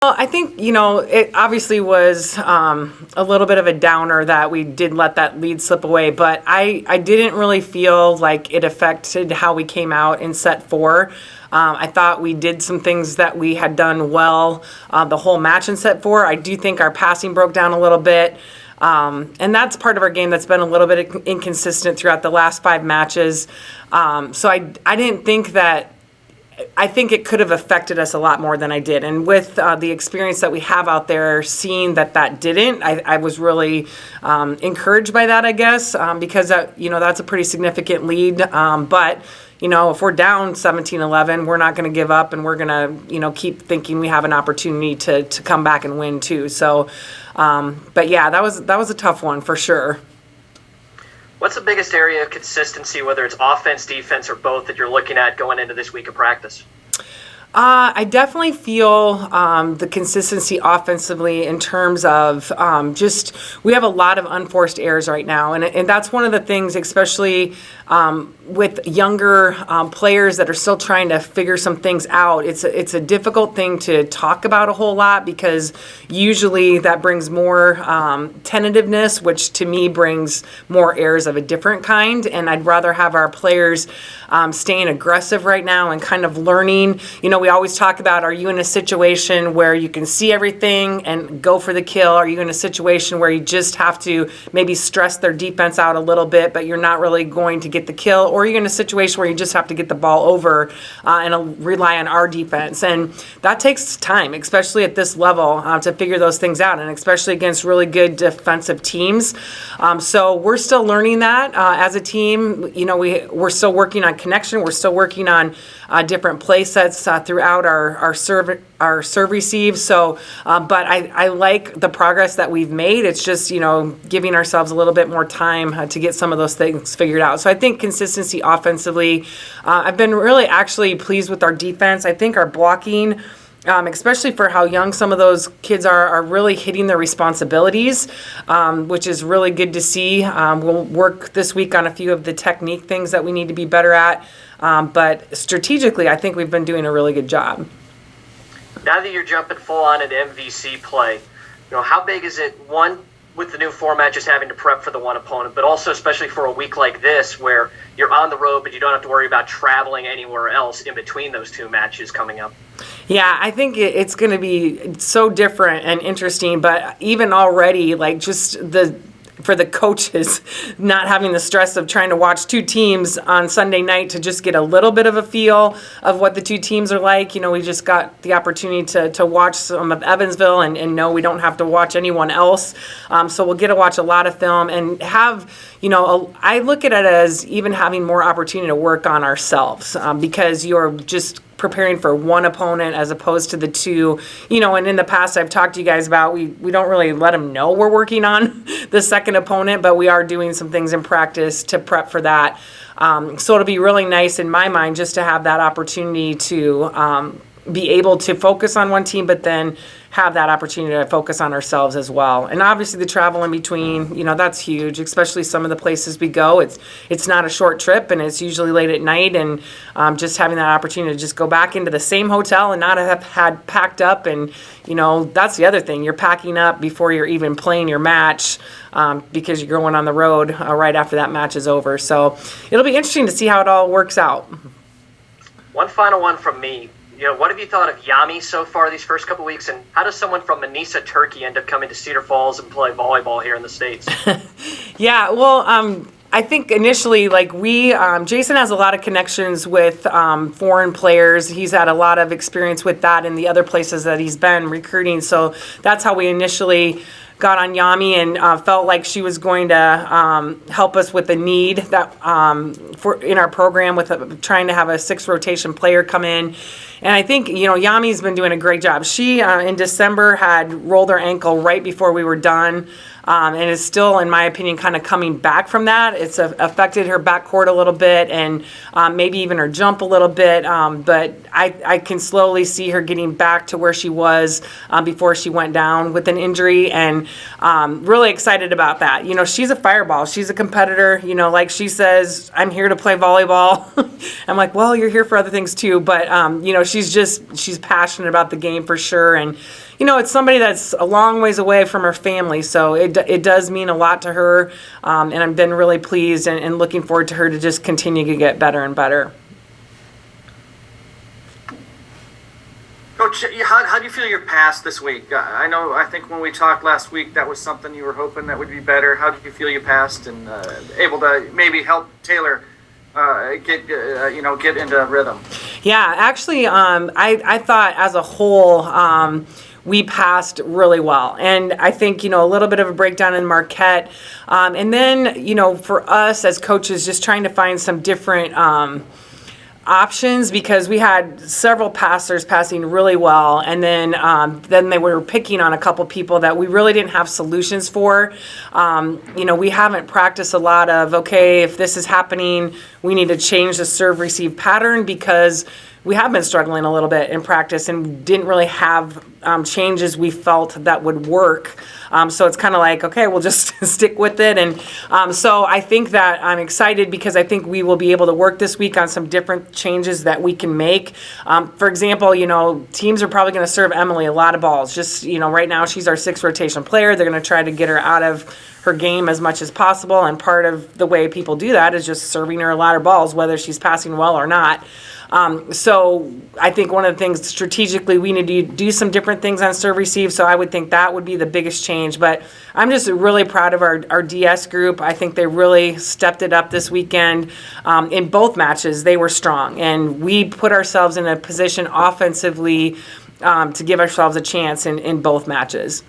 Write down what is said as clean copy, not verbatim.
Well, I think, it obviously was a little bit of a downer that we did let that lead slip away, but I didn't really feel like it affected how we came out in set four. I thought we did some things that we had done well the whole match in set four. I do think our passing broke down a little bit. And that's part of our game that's been a little bit inconsistent throughout the last 5 matches. So I didn't think that. I think it could have affected us a lot more than I did. And with the experience that we have out there, seeing that didn't, I was really encouraged by that, I guess, because that's a pretty significant lead. But if we're down 17-11, we're not going to give up, and we're going to, keep thinking we have an opportunity to come back and win too. So, but yeah, that was a tough one for sure. What's the biggest area of consistency, whether it's offense, defense, or both, that you're looking at going into this week of practice? I definitely feel the consistency offensively in terms of just we have a lot of unforced errors right now. And that's one of the things, especially with younger players that are still trying to figure some things out. It's a difficult thing to talk about a whole lot because usually that brings more tentativeness, which to me brings more errors of a different kind. And I'd rather have our players staying aggressive right now and kind of learning. We always talk about, are you in a situation where you can see everything and go for the kill? Are you in a situation where you just have to maybe stress their defense out a little bit, but you're not really going to get the kill? Or are you in a situation where you just have to get the ball over and rely on our defense? And that takes time, especially at this level, to figure those things out, and especially against really good defensive teams. So we're still learning that as a team. We're still working on connection. We're still working on different play sets throughout our serve receive. So, but I like the progress that we've made. It's just, giving ourselves a little bit more time to get some of those things figured out. So I think consistency offensively, I've been really actually pleased with our defense. I think our blocking, especially for how young some of those kids are really hitting their responsibilities, which is really good to see. We'll work this week on a few of the technique things that we need to be better at. But strategically, I think we've been doing a really good job. Now that you're jumping full on into MVC play, how big is it, one, with the new format, just having to prep for the one opponent, but also especially for a week like this where you're on the road, but you don't have to worry about traveling anywhere else in between those 2 matches coming up? Yeah, I think it's going to be so different and interesting, but even already, just for the coaches, not having the stress of trying to watch 2 teams on Sunday night to just get a little bit of a feel of what the 2 teams are like. We just got the opportunity to watch some of Evansville and know we don't have to watch anyone else. So we'll get to watch a lot of film and have, I look at it as even having more opportunity to work on ourselves because you're just preparing for one opponent as opposed to the 2, and in the past I've talked to you guys about we don't really let them know we're working on the second opponent, but we are doing some things in practice to prep for that. So it'll be really nice in my mind just to have that opportunity to be able to focus on one team, but then have that opportunity to focus on ourselves as well. And obviously the travel in between, that's huge, especially some of the places we go. It's not a short trip, and it's usually late at night, and just having that opportunity to just go back into the same hotel and not have had packed up. And, that's the other thing. You're packing up before you're even playing your match because you're going on the road right after that match is over. So it'll be interesting to see how it all works out. One final one from me. What have you thought of Yami so far these first couple weeks, and how does someone from Manisa, Turkey, end up coming to Cedar Falls and play volleyball here in the States? Yeah, well, I think initially, Jason has a lot of connections with foreign players. He's had a lot of experience with that in the other places that he's been recruiting. So that's how we initially got on Yami and felt like she was going to help us with the need that for in our program with trying to have a 6 rotation player come in. And I think, Yami's been doing a great job. She, in December, had rolled her ankle right before we were done. And is still, in my opinion, kind of coming back from that. It's affected her backcourt a little bit and maybe even her jump a little bit. But I can slowly see her getting back to where she was before she went down with an injury. And really excited about that. She's a fireball. She's a competitor. Like she says, I'm here to play volleyball. I'm like, well, you're here for other things too. But, she's passionate about the game for sure. And, it's somebody that's a long ways away from her family. So it does mean a lot to her. And I've been really pleased and looking forward to her to just continue to get better and better. Coach, how do you feel your pass this week? I think when we talked last week, that was something you were hoping that would be better. How did you feel you passed and able to maybe help Taylor get into rhythm? Yeah, actually, I thought as a whole, we passed really well. And I think, a little bit of a breakdown in Marquette. And then, for us as coaches, just trying to find some different options, because we had several passers passing really well, and then they were picking on a couple people that we really didn't have solutions for. We haven't practiced a lot of, okay, if this is happening, we need to change the serve receive pattern, because we have been struggling a little bit in practice and didn't really have changes we felt that would work. So it's kind of like, okay, we'll just stick with it. And so I think that I'm excited, because I think we will be able to work this week on some different changes that we can make. For example, teams are probably going to serve Emily a lot of balls. Just, right now she's our 6th rotation player. They're going to try to get her out of her game as much as possible. And part of the way people do that is just serving her a lot of balls, whether she's passing well or not. So I think one of the things strategically, we need to do some different things on serve receive. So I would think that would be the biggest change. But I'm just really proud of our DS group. I think they really stepped it up this weekend. In both matches, they were strong. And we put ourselves in a position offensively to give ourselves a chance in both matches.